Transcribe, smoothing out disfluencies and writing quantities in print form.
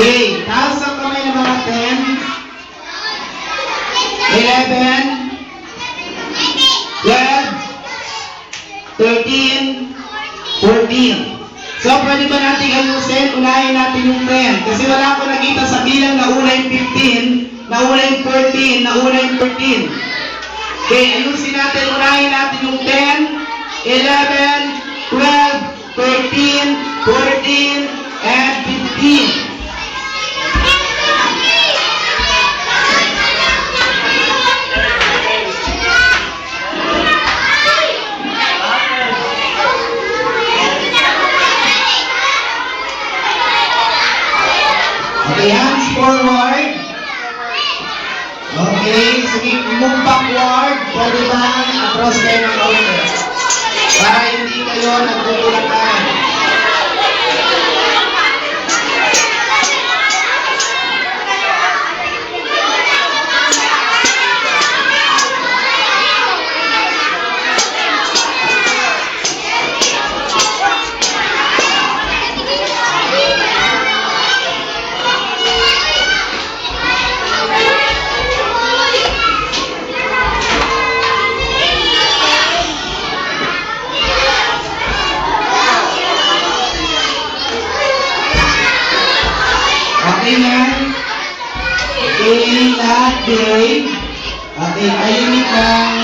Okay, taas ang kamay ng mga 10, 11, 12, 13, 14. So, pwede ba natin ayusin? Unahin natin yung 10. Kasi wala ko nakita sa bilang na una yung 15, na una yung 14, na una yung 13. Okay, ayusin natin. Unahin natin yung 10, 11, 12, 13, 14, and 15. Okay, hands forward. Okay, sige, move backward. Pwede ba across kayo ng counter? Para hindi kayo nagtutulakan. Okay lang. Okay, lahat, babe. Okay, ayun lang.